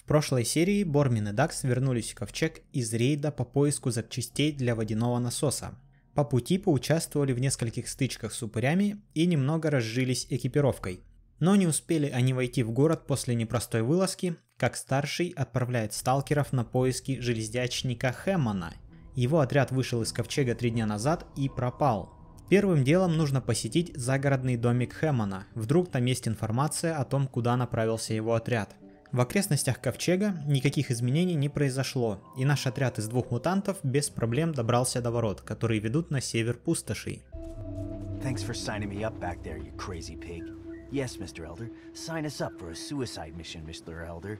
прошлой серии Бормин и Дакс вернулись в ковчег из рейда по поиску запчастей для водяного насоса. По пути поучаствовали в нескольких стычках с упырями и немного разжились экипировкой. Но не успели они войти в город после непростой вылазки, как старший отправляет сталкеров на поиски железнячника Хэммона. Его отряд вышел из ковчега 3 дня назад и пропал. Первым делом нужно посетить загородный домик Хэммона, вдруг там есть информация о том, куда направился его отряд. В окрестностях ковчега никаких изменений не произошло, и наш отряд из 2 мутантов без проблем добрался до ворот, которые ведут на север пустоши. Thanks for signing me up back there, you crazy pig. Yes, Mr. Elder, sign us up for a suicide mission, Mr. Elder.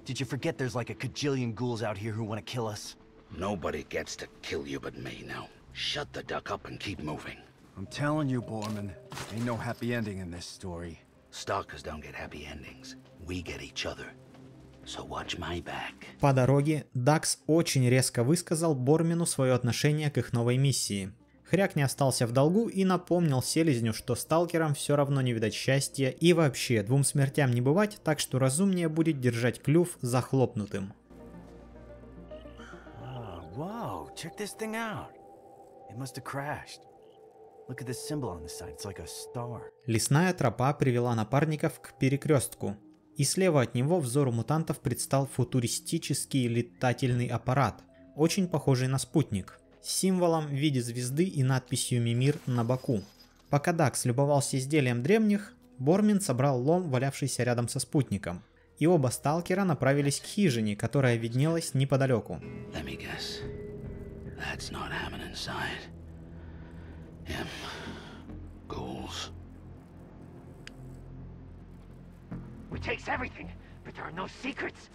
Did you forget there's like a cajillion ghouls out here who want to kill us? Nobody gets to kill you but me now. Shut the duck up and keep moving. I'm telling you, Borman, ain't no happy ending in this story. Stalkers don't get happy endings. We get each other. So watch my back. По дороге Дакс очень резко высказал Бормину свое отношение к их новой миссии. Хряк не остался в долгу и напомнил селезню, что сталкерам все равно не видать счастья и вообще 2 смертям не бывать, так что разумнее будет держать клюв захлопнутым. Whoa, check this thing out. It must have crashed. Look at this symbol on the side, it's like a star. Лесная тропа привела напарников к перекрестку, и слева от него взору мутантов предстал футуристический летательный аппарат, очень похожий на спутник, с символом в виде звезды и надписью «Мимир» на боку. Пока Дакс любовался изделием древних, Бормин собрал лом, валявшийся рядом со спутником, и оба сталкера направились к хижине, которая виднелась неподалеку. Ghouls. We takes everything, but there are no secrets.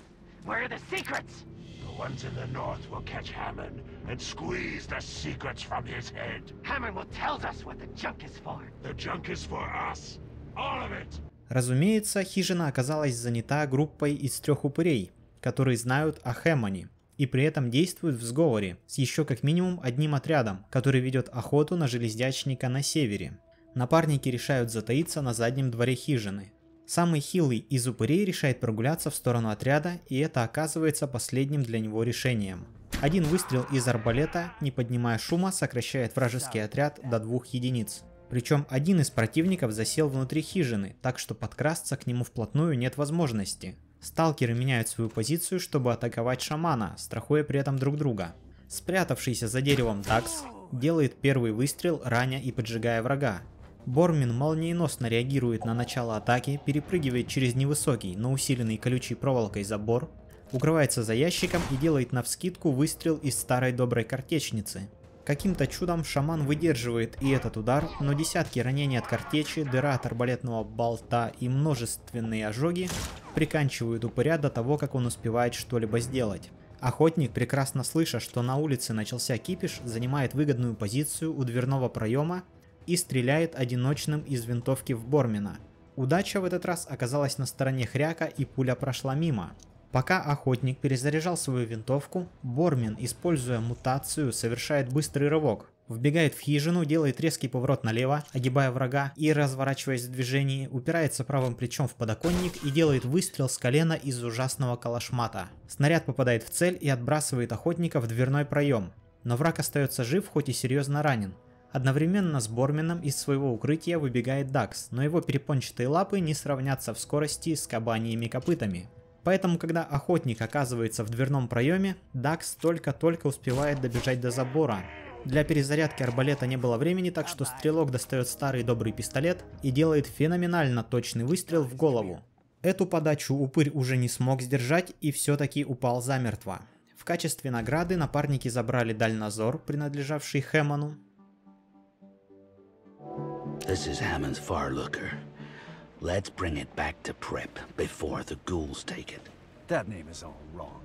Where are the secrets? The ones in the north will catch Hammond and squeeze the secrets from his head. Hammond will tell us what the junk is for. The junk is for us. All of it. Разумеется, хижина оказалась занята группой из 3 упырей, которые знают о Хэммоне, и при этом действуют в сговоре с еще как минимум одним отрядом, который ведет охоту на железнячника на севере. Напарники решают затаиться на заднем дворе хижины. Самый хилый из упырей решает прогуляться в сторону отряда, и это оказывается последним для него решением. Один выстрел из арбалета, не поднимая шума, сокращает вражеский отряд до 2 единиц. Причем один из противников засел внутри хижины, так что подкрасться к нему вплотную нет возможности. Сталкеры меняют свою позицию, чтобы атаковать шамана, страхуя при этом друг друга. Спрятавшийся за деревом Дакс делает первый выстрел, раня и поджигая врага. Бормин молниеносно реагирует на начало атаки, перепрыгивает через невысокий, но усиленный колючей проволокой забор, укрывается за ящиком и делает навскидку выстрел из старой доброй картечницы. Каким-то чудом шаман выдерживает и этот удар, но десятки ранений от картечи, дыра от арбалетного болта и множественные ожоги приканчивают упыря до того, как он успевает что-либо сделать. Охотник, прекрасно слыша, что на улице начался кипиш, занимает выгодную позицию у дверного проема и стреляет одиночным из винтовки в Бормина. Удача в этот раз оказалась на стороне Хряка, и пуля прошла мимо. Пока охотник перезаряжал свою винтовку, Бормин, используя мутацию, совершает быстрый рывок. Вбегает в хижину, делает резкий поворот налево, огибая врага и, разворачиваясь в движении, упирается правым плечом в подоконник и делает выстрел с колена из ужасного калашмата. Снаряд попадает в цель и отбрасывает охотника в дверной проем. Но враг остается жив, хоть и серьезно ранен. Одновременно с Бормином из своего укрытия выбегает Дакс, но его перепончатые лапы не сравнятся в скорости с кабаньими копытами. Поэтому, когда охотник оказывается в дверном проеме, Дакс только-только успевает добежать до забора. Для перезарядки арбалета не было времени, так что стрелок достает старый добрый пистолет и делает феноменально точный выстрел в голову. Эту подачу упырь уже не смог сдержать и все-таки упал замертво. В качестве награды напарники забрали дальнозор, принадлежавший Хэммону. This is Hammond's Farlooker. Let's bring it back to Prep before the ghouls take it. That name is all wrong.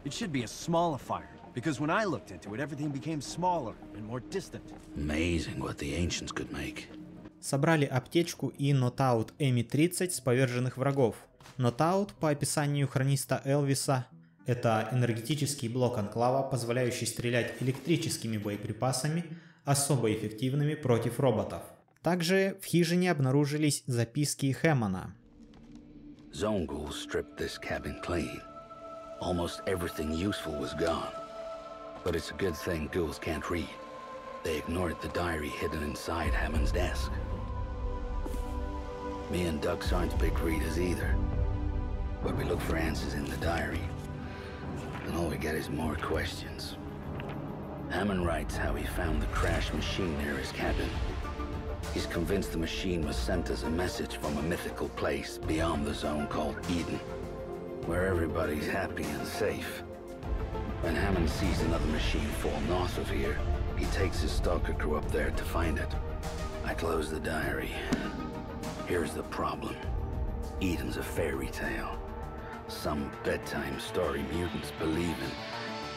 It should be a smaller fire, because when I looked into it, everything became smaller and more distant. Amazing what the ancients could make. Собрали аптечку и нотаут Эми-30 с поверженных врагов. Нотаут, по описанию хрониста Элвиса, это энергетический блок анклава, позволяющий стрелять электрическими боеприпасами, особо эффективными против роботов. Также в хижине обнаружились записки Хэммона. Zone ghouls stripped this cabin clean. Almost everything useful was gone. But it's a good thing ghouls can't read. They ignored the diary hidden inside Hammond's desk. Me and Dux aren't big readers either. But we look for answers in the diary. And all we get is more questions. Hammond writes how he found the crashed machine near his cabin. He's convinced the machine was sent as a message from a mythical place beyond the zone called Eden, where everybody's happy and safe. When Hammond sees another machine fall north of here, he takes his stalker crew up there to find it. I close the diary. Here's the problem. Eden's a fairy tale. Some bedtime story mutants believe in,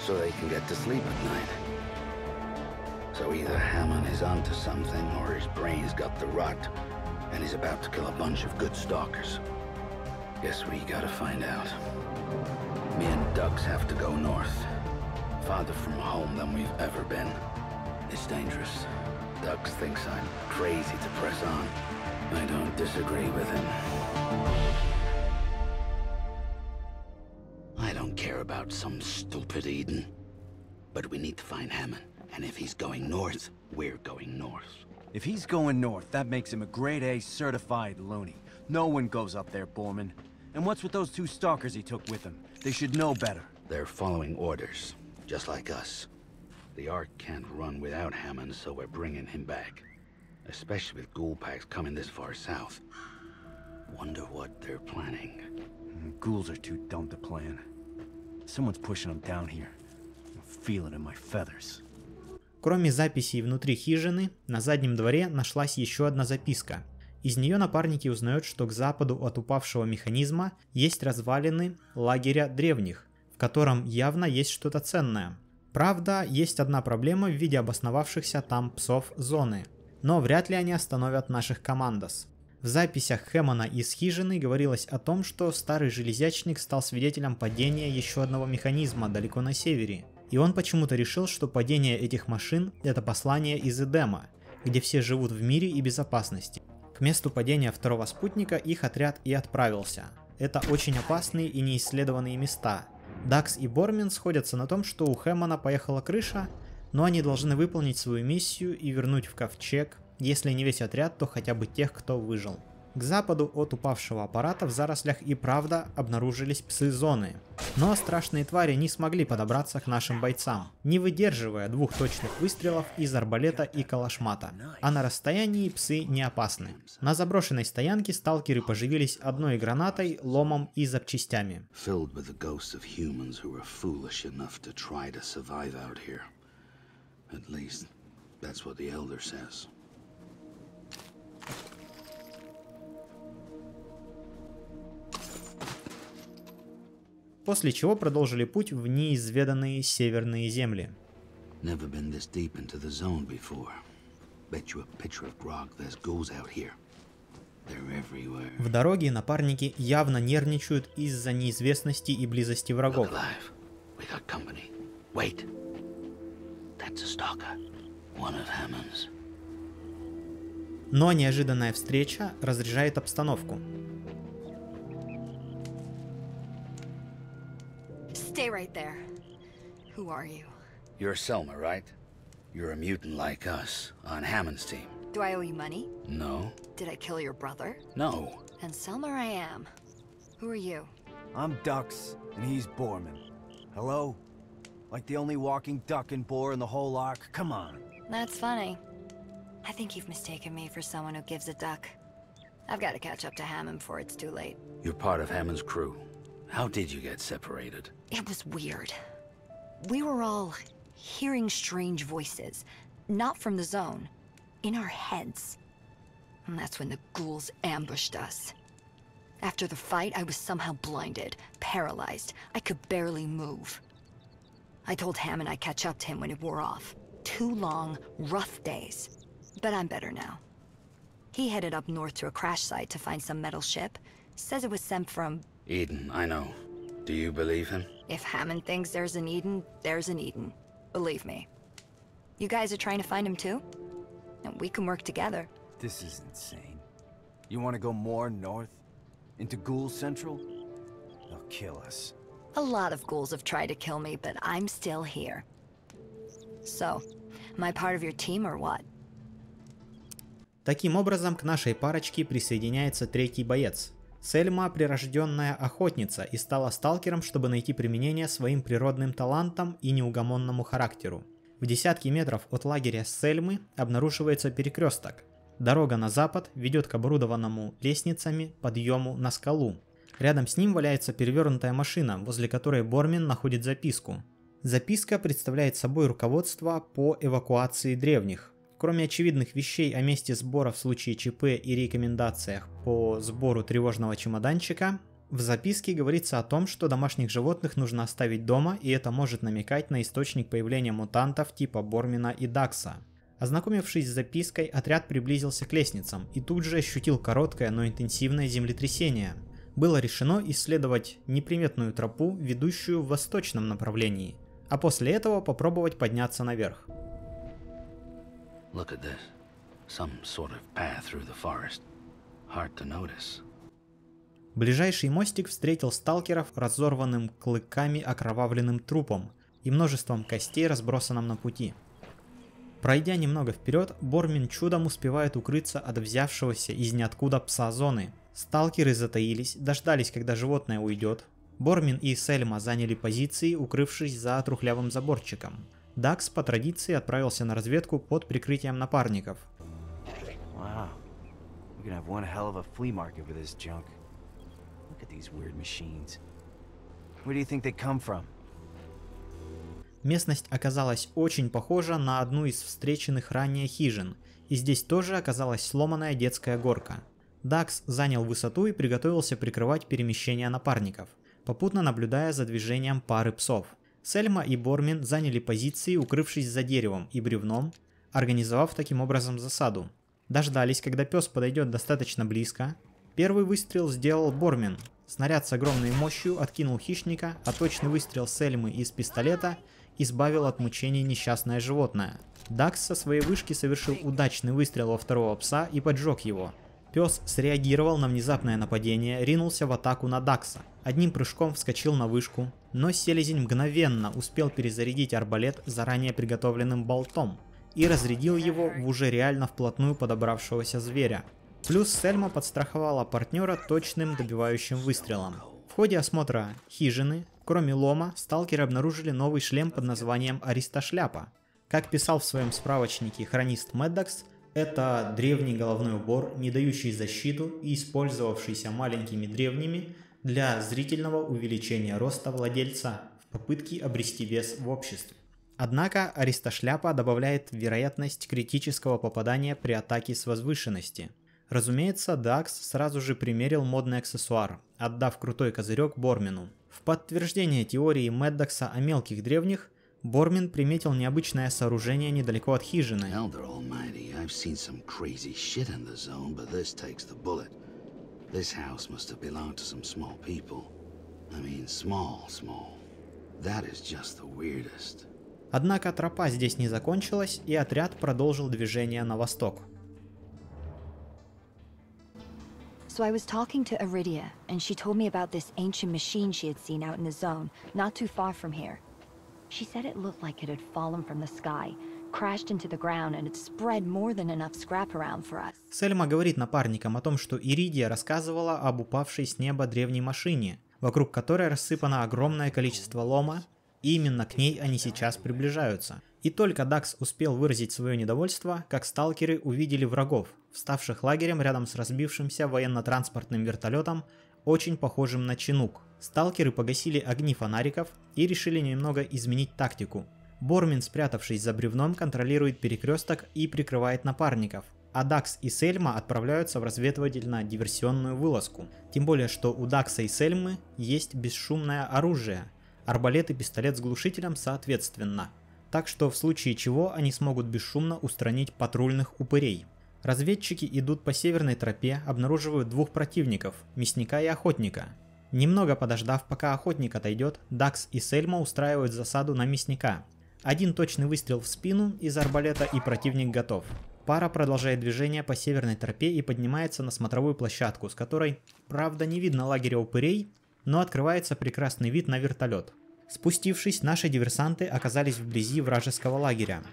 so they can get to sleep at night. So either Hammond is onto something, or his brain's got the rot, and he's about to kill a bunch of good stalkers. Guess we gotta find out. Me and Dux have to go north. Farther from home than we've ever been. It's dangerous. Dux thinks I'm crazy to press on. I don't disagree with him. I don't care about some stupid Eden. But we need to find Hammond. And if he's going north, we're going north. If he's going north, that makes him a grade A certified loony. No one goes up there, Borman. And what's with those 2 stalkers he took with him? They should know better. They're following orders, just like us. The Ark can't run without Hammond, so we're bringing him back. Especially with ghoul packs coming this far south. Wonder what they're planning. Ghouls are too dumb to plan. Someone's pushing them down here. I feel it in my feathers. Кроме записей внутри хижины, на заднем дворе нашлась еще одна записка. Из нее напарники узнают, что к западу от упавшего механизма есть развалины лагеря древних, в котором явно есть что-то ценное. Правда, есть одна проблема в виде обосновавшихся там псов зоны, но вряд ли они остановят наших командос. В записях Хэммона из хижины говорилось о том, что старый железячник стал свидетелем падения еще одного механизма далеко на севере. И он почему-то решил, что падение этих машин – это послание из Эдема, где все живут в мире и безопасности. К месту падения второго спутника их отряд и отправился. Это очень опасные и неисследованные места. Дакс и Бормин сходятся на том, что у Хэммона поехала крыша, но они должны выполнить свою миссию и вернуть в ковчег, если не весь отряд, то хотя бы тех, кто выжил. К западу от упавшего аппарата в зарослях и правда обнаружились псы зоны. Но страшные твари не смогли подобраться к нашим бойцам, не выдерживая 2 точных выстрелов из арбалета и калашмата. А на расстоянии псы не опасны. На заброшенной стоянке сталкеры поживились одной гранатой, ломом и запчастями. После чего продолжили путь в неизведанные северные земли. В дороге напарники явно нервничают из-за неизвестности и близости врагов. Но неожиданная встреча разряжает обстановку. Stay right there. Who are you? You're Selma, right? You're a mutant like us, on Hammond's team. Do I owe you money? No. Did I kill your brother? No. And Selma I am. Who are you? I'm Dux, and he's Borman. Hello? Like the only walking duck and boar in the whole Ark? Come on. That's funny. I think you've mistaken me for someone who gives a duck. I've got to catch up to Hammond before it's too late. You're part of Hammond's crew. How did you get separated? It was weird. We were all hearing strange voices. Not from the zone. In our heads. And that's when the ghouls ambushed us. After the fight, I was somehow blinded, paralyzed. I could barely move. I told Hammond I'd catch up to him when it wore off. 2 long, rough days. But I'm better now. He headed up north to a crash site to find some metal ship. Says it was sent from... Eden, I know. Do you believe him? If Hammond thinks there's an Eden, there's an Eden. Believe me. You guys are trying to find him too? And we can work together. This is insane. You want to go more north? Into Ghoul Central? They'll kill us. A lot of ghouls have tried to kill me, but I'm still here. So, am I part of your team or what? Таким образом, к нашей парочке присоединяется третий боец. Сельма – прирожденная охотница и стала сталкером, чтобы найти применение своим природным талантам и неугомонному характеру. В десятки метров от лагеря Сельмы обнаруживается перекресток. Дорога на запад ведет к оборудованному лестницами подъему на скалу. Рядом с ним валяется перевернутая машина, возле которой Бормин находит записку. Записка представляет собой руководство по эвакуации древних. Кроме очевидных вещей о месте сбора в случае ЧП и рекомендациях по сбору тревожного чемоданчика, в записке говорится о том, что домашних животных нужно оставить дома, и это может намекать на источник появления мутантов типа Бормина и Дакса. Ознакомившись с запиской, отряд приблизился к лестницам и тут же ощутил короткое, но интенсивное землетрясение. Было решено исследовать неприметную тропу, ведущую в восточном направлении, а после этого попробовать подняться наверх. Look at this. Some sort of path through the forest. Hard to notice. Ближайший мостик встретил сталкеров разорванным клыками окровавленным трупом и множеством костей, разбросанным на пути. Пройдя немного вперед, Бормин чудом успевает укрыться от взявшегося из ниоткуда пса зоны. Сталкеры затаились, дождались, когда животное уйдет. Бормин и Сельма заняли позиции, укрывшись за трухлявым заборчиком. Дакс по традиции отправился на разведку под прикрытием напарников. Wow. We're gonna have one hell of a flea market with this junk. Look at these weird machines. Where do you think they come from? Местность оказалась очень похожа на одну из встреченных ранее хижин, и здесь тоже оказалась сломанная детская горка. Дакс занял высоту и приготовился прикрывать перемещение напарников, попутно наблюдая за движением пары псов. Сельма и Бормин заняли позиции, укрывшись за деревом и бревном, организовав таким образом засаду. Дождались, когда пес подойдет достаточно близко. Первый выстрел сделал Бормин. Снаряд с огромной мощью откинул хищника, а точный выстрел Сельмы из пистолета избавил от мучений несчастное животное. Дакс со своей вышки совершил удачный выстрел во второго пса и поджег его. Пес среагировал на внезапное нападение, ринулся в атаку на Дакса. Одним прыжком вскочил на вышку, но селезень мгновенно успел перезарядить арбалет заранее приготовленным болтом и разрядил его в уже реально вплотную подобравшегося зверя. Плюс Сельма подстраховала партнера точным добивающим выстрелом. В ходе осмотра хижины, кроме лома, сталкеры обнаружили новый шлем под названием Аристошляпа. Как писал в своем справочнике хронист Меддокс, это древний головной убор, не дающий защиту и использовавшийся маленькими древними для зрительного увеличения роста владельца в попытке обрести вес в обществе. Однако Аристошляпа добавляет вероятность критического попадания при атаке с возвышенности. Разумеется, Дакс сразу же примерил модный аксессуар, отдав крутой козырек Бормину. В подтверждение теории Меддокса о мелких древних, Бормин приметил необычное сооружение недалеко от хижины. Elder Almighty, I've seen some crazy shit in the zone, but this takes the bullet. This house must have belonged to some small people. I mean, small. That is just the weirdest. Однако тропа здесь не закончилась, и отряд продолжил движение на восток. So I was talking to Iridia, and she told me about this ancient machine she had seen out in the zone, not too far from here. She said it looked like it had fallen from the sky, crashed into the ground, and it spread more than enough scrap around for us. Сельма говорит напарникам о том, что Иридия рассказывала об упавшей с неба древней машине, вокруг которой рассыпано огромное количество лома, и именно к ней они сейчас приближаются. И только Дакс успел выразить свое недовольство, как сталкеры увидели врагов, вставших лагерем рядом с разбившимся военно-транспортным вертолетом, очень похожим на чинук. Сталкеры погасили огни фонариков и решили немного изменить тактику. Бормин, спрятавшись за бревном, контролирует перекресток и прикрывает напарников, а Дакс и Сельма отправляются в разведывательно-диверсионную вылазку. Тем более, что у Дакса и Сельмы есть бесшумное оружие, арбалет и пистолет с глушителем соответственно. Так что в случае чего они смогут бесшумно устранить патрульных упырей. Разведчики идут по северной тропе, обнаруживают двух противников, мясника и охотника. Немного подождав, пока охотник отойдет, Дакс и Сельма устраивают засаду на мясника. Один точный выстрел в спину из арбалета, и противник готов. Пара продолжает движение по северной тропе и поднимается на смотровую площадку, с которой, правда, не видно лагеря упырей, но открывается прекрасный вид на вертолет. Спустившись, наши диверсанты оказались вблизи вражеского лагеря.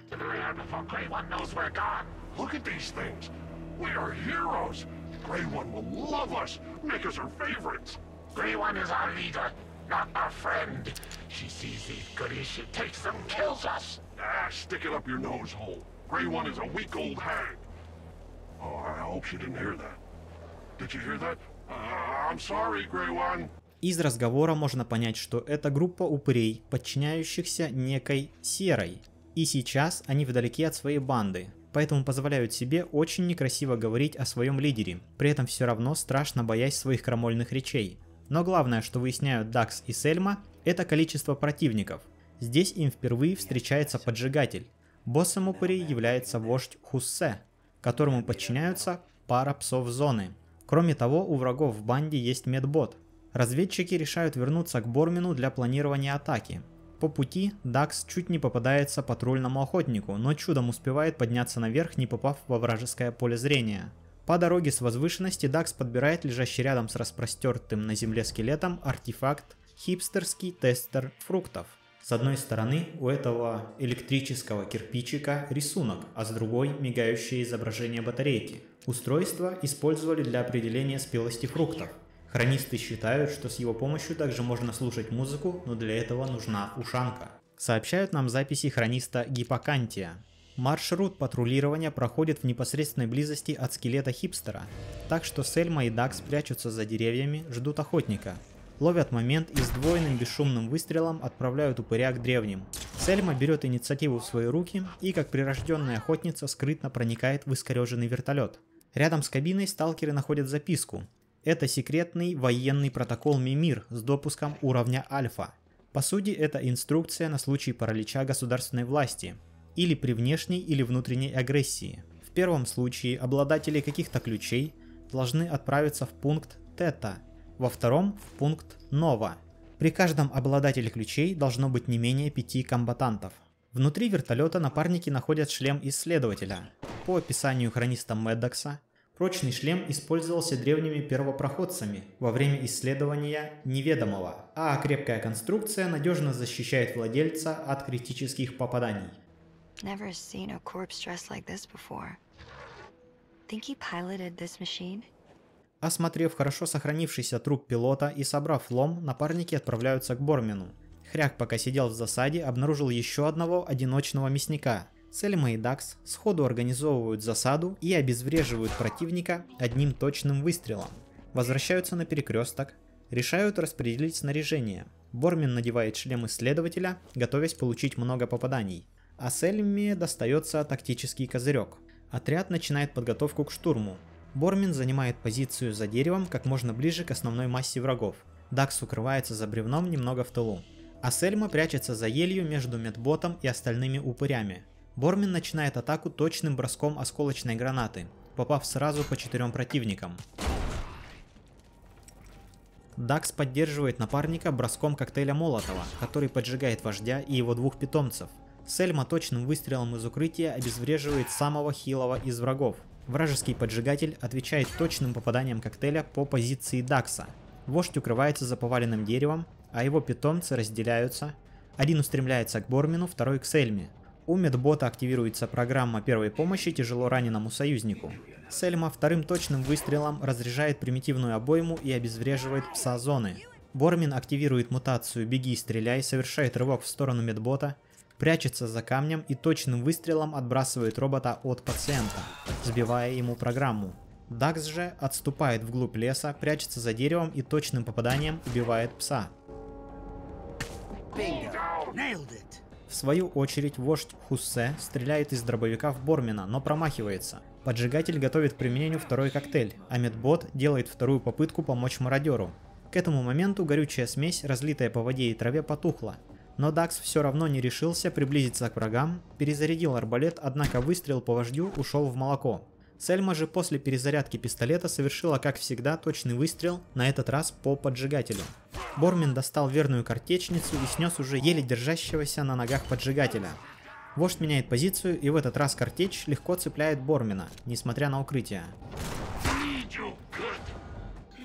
Из разговора можно понять, что это группа упырей, подчиняющихся некой Серой. И сейчас они вдалеке от своей банды, поэтому позволяют себе очень некрасиво говорить о своем лидере, при этом все равно страшно боясь своих крамольных речей. Но главное, что выясняют Дакс и Сельма, это количество противников. Здесь им впервые встречается поджигатель. Боссом упырей является вождь Хуссе, которому подчиняются пара псов зоны. Кроме того, у врагов в банде есть медбот. Разведчики решают вернуться к Бормину для планирования атаки. По пути Дакс чуть не попадается патрульному охотнику, но чудом успевает подняться наверх, не попав во вражеское поле зрения. По дороге с возвышенности Дакс подбирает лежащий рядом с распростертым на земле скелетом артефакт хипстерский тестер фруктов. С одной стороны у этого электрического кирпичика рисунок, а с другой мигающее изображение батарейки. Устройство использовали для определения спелости фруктов. Хронисты считают, что с его помощью также можно слушать музыку, но для этого нужна ушанка. Сообщают нам записи хрониста Гиппокантия. Маршрут патрулирования проходит в непосредственной близости от скелета хипстера, так что Сельма и Дакс прячутся за деревьями, ждут охотника. Ловят момент и с двойным бесшумным выстрелом отправляют упыря к древним. Сельма берет инициативу в свои руки и, как прирожденная охотница, скрытно проникает в искореженный вертолет. Рядом с кабиной сталкеры находят записку. Это секретный военный протокол Мимир с допуском уровня Альфа. По сути, это инструкция на случай паралича государственной власти, или при внешней или внутренней агрессии. В первом случае обладатели каких-то ключей должны отправиться в пункт Тета, во втором в пункт Нова. При каждом обладателе ключей должно быть не менее 5 комбатантов. Внутри вертолета напарники находят шлем исследователя. По описанию хрониста Меддокса, прочный шлем использовался древними первопроходцами во время исследования неведомого, а крепкая конструкция надежно защищает владельца от критических попаданий. Never seen a corpse dressed like this before. Think he piloted this machine? Осмотрев хорошо сохранившийся труп пилота и собрав лом, напарники отправляются к Бормину. Хряк, пока сидел в засаде, обнаружил еще одного одиночного мясника. Сельма и Дакс сходу организовывают засаду и обезвреживают противника одним точным выстрелом. Возвращаются на перекресток, решают распределить снаряжение. Бормин надевает шлем исследователя, готовясь получить много попаданий. А Сельме достается тактический козырек. Отряд начинает подготовку к штурму. Бормин занимает позицию за деревом как можно ближе к основной массе врагов. Дакс укрывается за бревном немного в тылу. А Сельма прячется за елью между медботом и остальными упырями. Бормин начинает атаку точным броском осколочной гранаты, попав сразу по 4 противникам. Дакс поддерживает напарника броском коктейля Молотова, который поджигает вождя и его 2 питомцев. Сельма точным выстрелом из укрытия обезвреживает самого хилого из врагов. Вражеский поджигатель отвечает точным попаданием коктейля по позиции Дакса. Вождь укрывается за поваленным деревом, а его питомцы разделяются. Один устремляется к Бормину, второй к Сельме. У медбота активируется программа первой помощи тяжело раненому союзнику. Сельма вторым точным выстрелом разряжает примитивную обойму и обезвреживает пса зоны. Бормин активирует мутацию «Беги, стреляй», совершает рывок в сторону медбота, прячется за камнем и точным выстрелом отбрасывает робота от пациента, сбивая ему программу. Дакс же отступает вглубь леса, прячется за деревом и точным попаданием убивает пса. В свою очередь вождь Хуссе стреляет из дробовика в Бормина, но промахивается. Поджигатель готовит к применению второй коктейль, а медбот делает вторую попытку помочь мародеру. К этому моменту горючая смесь, разлитая по воде и траве, потухла. Но Дакс все равно не решился приблизиться к врагам, перезарядил арбалет, однако выстрел по вождю ушел в молоко. Сельма же после перезарядки пистолета совершила, как всегда, точный выстрел, на этот раз по поджигателю. Бормин достал верную картечницу и снес уже еле держащегося на ногах поджигателя. Вождь меняет позицию, и в этот раз картечь легко цепляет Бормина, несмотря на укрытие.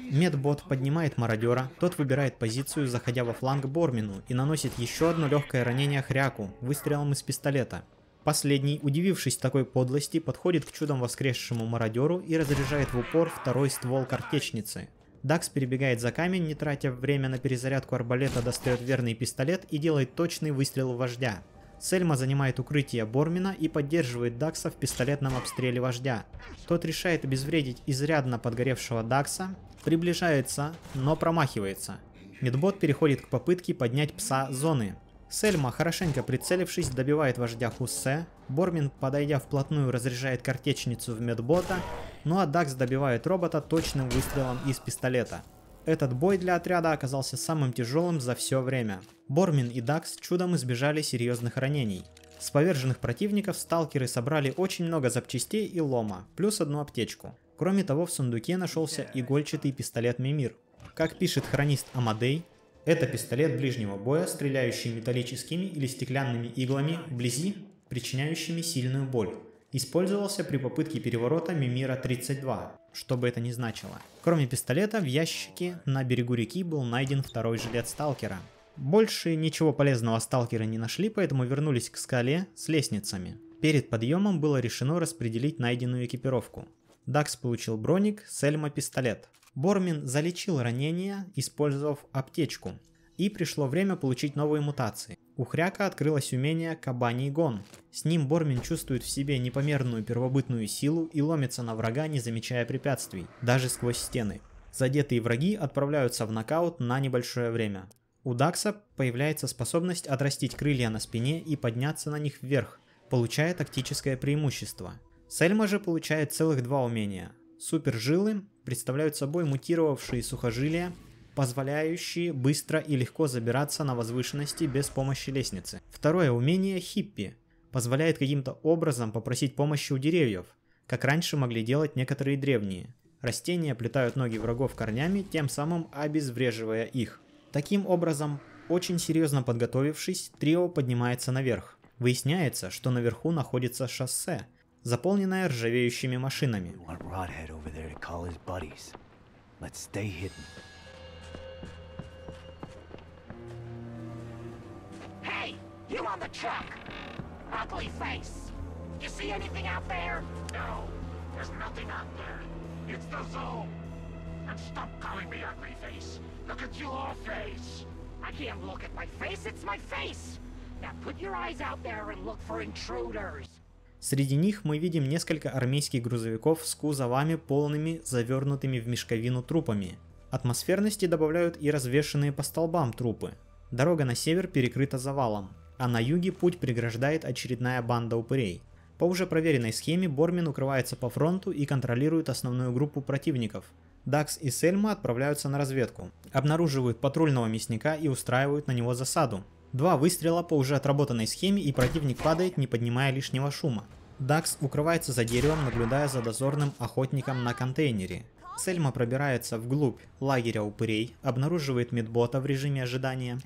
Медбот поднимает мародера, тот выбирает позицию, заходя во фланг Бормину, и наносит еще одно легкое ранение Хряку выстрелом из пистолета. Последний, удивившись такой подлости, подходит к чудом воскресшему мародеру и разряжает в упор второй ствол картечницы. Дакс перебегает за камень, не тратя время на перезарядку арбалета, достает верный пистолет и делает точный выстрел в вождя. Сельма занимает укрытие Бормина и поддерживает Дакса в пистолетном обстреле вождя. Тот решает обезвредить изрядно подгоревшего Дакса, приближается, но промахивается. Медбот переходит к попытке поднять пса зоны. Сельма, хорошенько прицелившись, добивает вождя Хуссе, Бормин, подойдя вплотную, разряжает картечницу в медбота, ну а Дакс добивает робота точным выстрелом из пистолета. Этот бой для отряда оказался самым тяжелым за все время. Бормин и Дакс чудом избежали серьезных ранений. С поверженных противников сталкеры собрали очень много запчастей и лома, плюс одну аптечку. Кроме того, в сундуке нашелся игольчатый пистолет Мимир. Как пишет хронист Амадей, это пистолет ближнего боя, стреляющий металлическими или стеклянными иглами вблизи, причиняющими сильную боль. Использовался при попытке переворота Мимира-32, что бы это ни значило. Кроме пистолета, в ящике на берегу реки был найден второй жилет сталкера. Больше ничего полезного сталкеры не нашли, поэтому вернулись к скале с лестницами. Перед подъемом было решено распределить найденную экипировку. Дакс получил броник, Сельма пистолет. Бормин залечил ранения, использовав аптечку. И пришло время получить новые мутации. У Хряка открылось умение Кабаний Гон. С ним Бормин чувствует в себе непомерную первобытную силу и ломится на врага, не замечая препятствий, даже сквозь стены. Задетые враги отправляются в нокаут на небольшое время. У Дакса появляется способность отрастить крылья на спине и подняться на них вверх, получая тактическое преимущество. Сельма же получает целых два умения. Супержилы представляют собой мутировавшие сухожилия, позволяющие быстро и легко забираться на возвышенности без помощи лестницы. Второе умение Хиппи позволяет каким-то образом попросить помощи у деревьев, как раньше могли делать некоторые древние. Растения оплетают ноги врагов корнями, тем самым обезвреживая их. Таким образом, очень серьезно подготовившись, трио поднимается наверх. Выясняется, что наверху находится шоссе, заполненное ржавеющими машинами. Hey, you on the truck! Ugly face! You see anything out there? No, there's nothing out there. It's the zone. And stop calling me ugly face. Look at your face. I can't look at my face, it's my face! Now put your eyes out there and look for intruders. Среди них мы видим несколько армейских грузовиков с кузовами, полными завернутыми в мешковину трупами. Атмосферности добавляют и развешенные по столбам трупы. Дорога на север перекрыта завалом, а на юге путь преграждает очередная банда упырей. По уже проверенной схеме Бормин укрывается по фронту и контролирует основную группу противников. Дакс и Сельма отправляются на разведку, обнаруживают патрульного мясника и устраивают на него засаду. Два выстрела по уже отработанной схеме, и противник падает, не поднимая лишнего шума. Дакс укрывается за деревом, наблюдая за дозорным охотником на контейнере. Сельма пробирается вглубь лагеря упырей, обнаруживает медбота в режиме ожидания.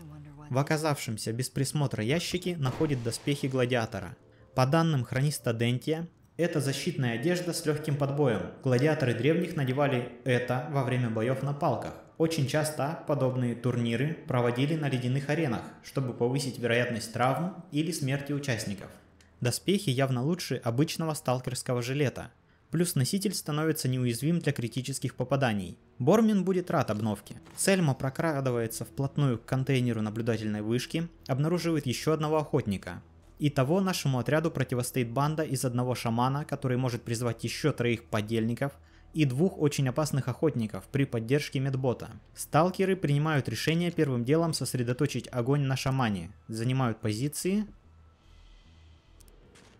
В оказавшемся без присмотра ящике находит доспехи гладиатора. По данным хрониста Дентия, это защитная одежда с легким подбоем. Гладиаторы древних надевали это во время боев на палках. Очень часто подобные турниры проводили на ледяных аренах, чтобы повысить вероятность травм или смерти участников. Доспехи явно лучше обычного сталкерского жилета. Плюс носитель становится неуязвим для критических попаданий. Бормин будет рад обновке. Сельма прокрадывается вплотную к контейнеру наблюдательной вышки, обнаруживает еще одного охотника. Итого нашему отряду противостоит банда из одного шамана, который может призвать еще 3 подельников, и 2 очень опасных охотников при поддержке медбота. Сталкеры принимают решение первым делом сосредоточить огонь на шамане, занимают позиции.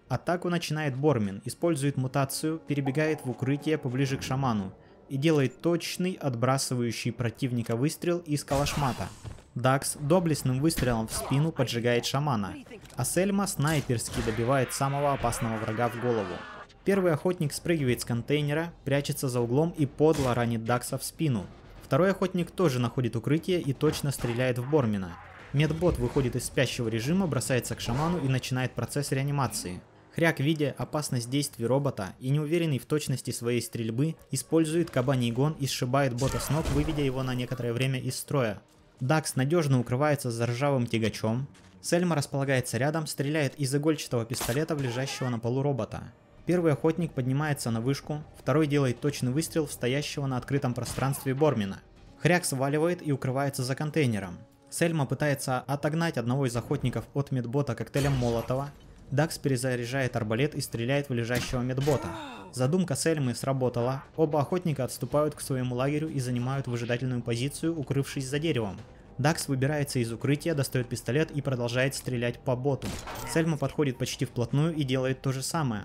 Атаку начинает Бормин, использует мутацию, перебегает в укрытие поближе к шаману и делает точный отбрасывающий противника выстрел из калашмата. Дакс доблестным выстрелом в спину поджигает шамана, а Сельма снайперски добивает самого опасного врага в голову. Первый охотник спрыгивает с контейнера, прячется за углом и подло ранит Дакса в спину. Второй охотник тоже находит укрытие и точно стреляет в Бормина. Медбот выходит из спящего режима, бросается к шаману и начинает процесс реанимации. Хряк, видя опасность действий робота и неуверенный в точности своей стрельбы, использует кабаний гон и сшибает бота с ног, выведя его на некоторое время из строя. Дакс надежно укрывается за ржавым тягачом. Сельма располагается рядом, стреляет из игольчатого пистолета в лежащего на полу робота. Первый охотник поднимается на вышку, второй делает точный выстрел в стоящего на открытом пространстве Бормина. Хряк сваливает и укрывается за контейнером. Сельма пытается отогнать одного из охотников от медбота коктейлем Молотова. Дакс перезаряжает арбалет и стреляет в лежащего медбота. Задумка Сельмы сработала, оба охотника отступают к своему лагерю и занимают выжидательную позицию, укрывшись за деревом. Дакс выбирается из укрытия, достает пистолет и продолжает стрелять по боту. Сельма подходит почти вплотную и делает то же самое.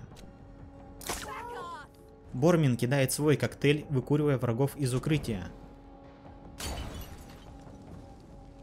Бормин кидает свой коктейль, выкуривая врагов из укрытия.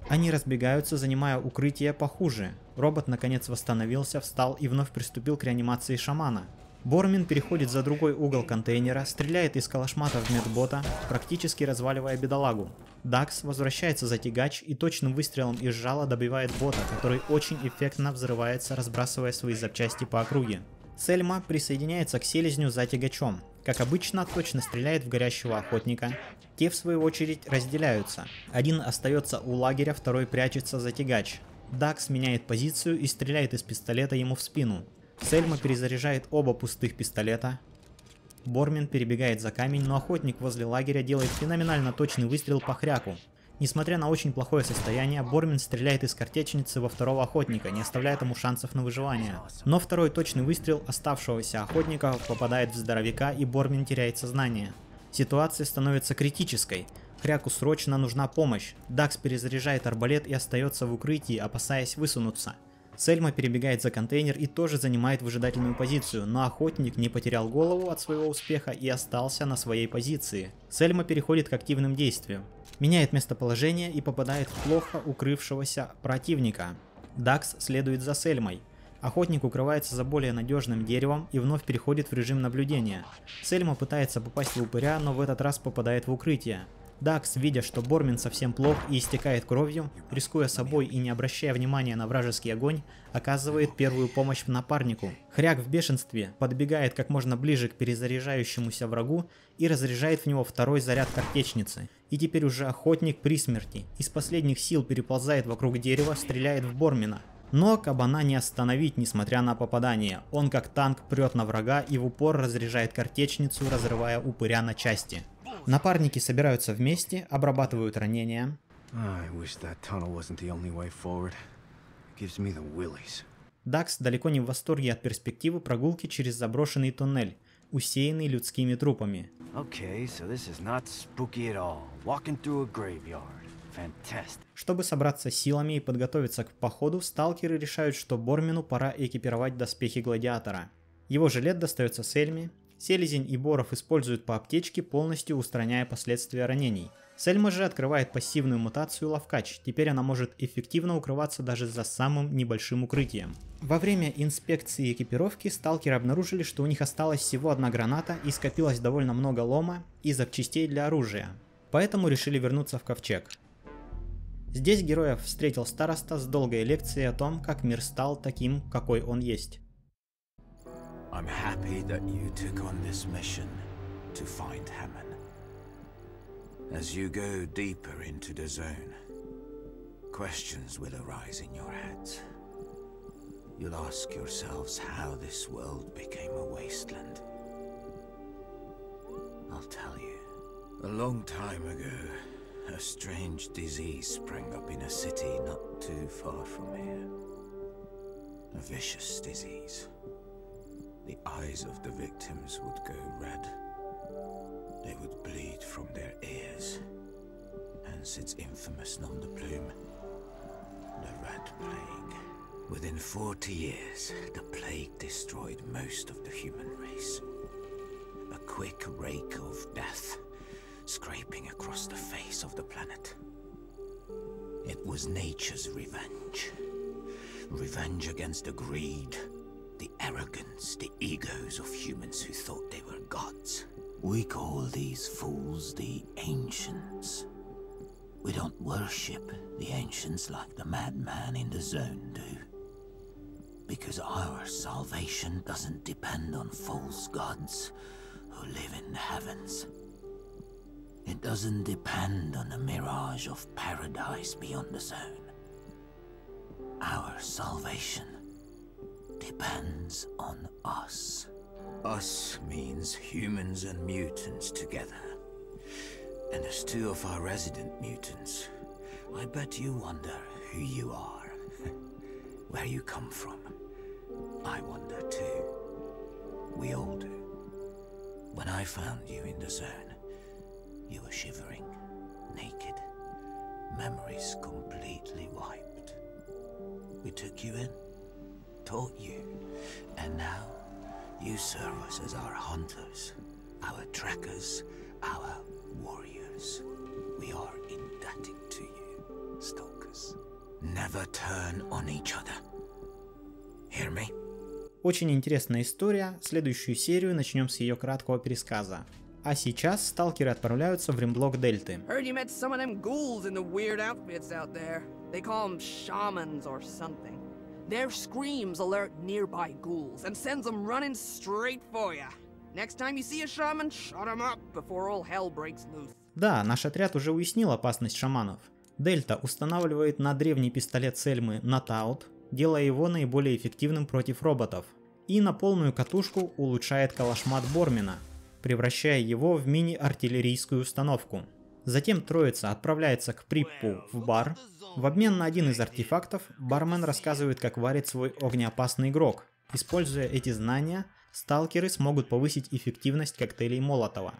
Они разбегаются, занимая укрытие похуже. Робот наконец восстановился, встал и вновь приступил к реанимации шамана. Бормин переходит за другой угол контейнера, стреляет из калашмата в медбота, практически разваливая бедолагу. Дакс возвращается за тягач и точным выстрелом из жала добивает бота, который очень эффектно взрывается, разбрасывая свои запчасти по округе. Сельма присоединяется к селезню за тягачом. Как обычно, точно стреляет в горящего охотника. Те, в свою очередь, разделяются. Один остается у лагеря, второй прячется за тягач. Дакс меняет позицию и стреляет из пистолета ему в спину. Сельма перезаряжает оба пустых пистолета. Бормин перебегает за камень, но охотник возле лагеря делает феноменально точный выстрел по хряку. Несмотря на очень плохое состояние, Бормин стреляет из картечницы во второго охотника, не оставляя ему шансов на выживание. Но второй точный выстрел оставшегося охотника попадает в здоровяка, и Бормин теряет сознание. Ситуация становится критической. Хряку срочно нужна помощь. Дакс перезаряжает арбалет и остается в укрытии, опасаясь высунуться. Сельма перебегает за контейнер и тоже занимает выжидательную позицию, но охотник не потерял голову от своего успеха и остался на своей позиции. Сельма переходит к активным действиям. Меняет местоположение и попадает в плохо укрывшегося противника. Дакс следует за Сельмой. Охотник укрывается за более надежным деревом и вновь переходит в режим наблюдения. Сельма пытается попасть в упыря, но в этот раз попадает в укрытие. Дакс, видя, что Бормин совсем плох и истекает кровью, рискуя собой и не обращая внимания на вражеский огонь, оказывает первую помощь напарнику. Хряк в бешенстве подбегает как можно ближе к перезаряжающемуся врагу и разряжает в него второй заряд картечницы. И теперь уже охотник при смерти. Из последних сил переползает вокруг дерева, стреляет в Бормина. Но кабана не остановить, несмотря на попадание. Он как танк прет на врага и в упор разряжает картечницу, разрывая упыря на части. Напарники собираются вместе, обрабатывают ранения. Дакс далеко не в восторге от перспективы прогулки через заброшенный туннель, усеянный людскими трупами. Чтобы собраться силами и подготовиться к походу, сталкеры решают, что Бормину пора экипировать доспехи гладиатора. Его жилет достается Сельме. Селезень и Боров используют по аптечке, полностью устраняя последствия ранений. Сельма же открывает пассивную мутацию Ловкач, теперь она может эффективно укрываться даже за самым небольшим укрытием. Во время инспекции экипировки сталкеры обнаружили, что у них осталась всего одна граната и скопилось довольно много лома и запчастей для оружия. Поэтому решили вернуться в ковчег. Здесь героев встретил староста с долгой лекцией о том, как мир стал таким, какой он есть. I'm happy that you took on this mission to find Hammond. As you go deeper into the zone, questions will arise in your heads. You'll ask yourselves how this world became a wasteland. I'll tell you. A long time ago, a strange disease sprang up in a city not too far from here. A vicious disease. The eyes of the victims would go red. They would bleed from their ears. Hence its infamous nom de plume, the Red Plague. Within 40 years, the plague destroyed most of the human race. A quick rake of death, scraping across the face of the planet. It was nature's revenge. Revenge against the greed, the arrogance, the egos of humans who thought they were gods. We call these fools the Ancients. We don't worship the Ancients like the madman in the zone do. Because our salvation doesn't depend on false gods who live in the heavens. It doesn't depend on a mirage of paradise beyond the zone. Our salvation depends on us. Us means humans and mutants together. And as two of our resident mutants, I bet you wonder who you are, where you come from. I wonder too. We all do. When I found you in the zone, you were shivering, naked, memories completely wiped. We took you in, taught you, and now you serve us as our hunters, our trackers, our warriors. We are indebted to you, stalkers. Never turn on each other. Hear me? Очень интересная история, следующую серию начнем с ее краткого пересказа. А сейчас сталкеры отправляются в ремблок Дельты. Heard you met some of them ghouls in the weird outfits out there. They call them shamans or something. Their screams alert nearby ghouls and sends them running straight for you. Next time you see a shaman, shut him up before all hell breaks loose. Да, наш отряд уже уяснил опасность шаманов. Дельта устанавливает на древний пистолет Сельмы Нотаут, делая его наиболее эффективным против роботов, и на полную катушку улучшает калашмат Бормина, превращая его в мини-артиллерийскую установку. Затем троица отправляется к Приппу в бар. В обмен на один из артефактов бармен рассказывает, как варит свой огнеопасный грог. Используя эти знания, сталкеры смогут повысить эффективность коктейлей Молотова.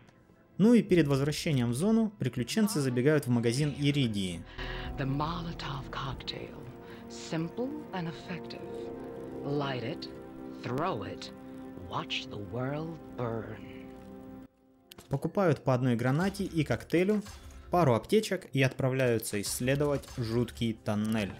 Ну и перед возвращением в зону приключенцы забегают в магазин Иридии. The Molotov cocktail. Simple and effective. Light it, throw it, watch the world burn. Покупают по одной гранате и коктейлю, пару аптечек и отправляются исследовать жуткий тоннель.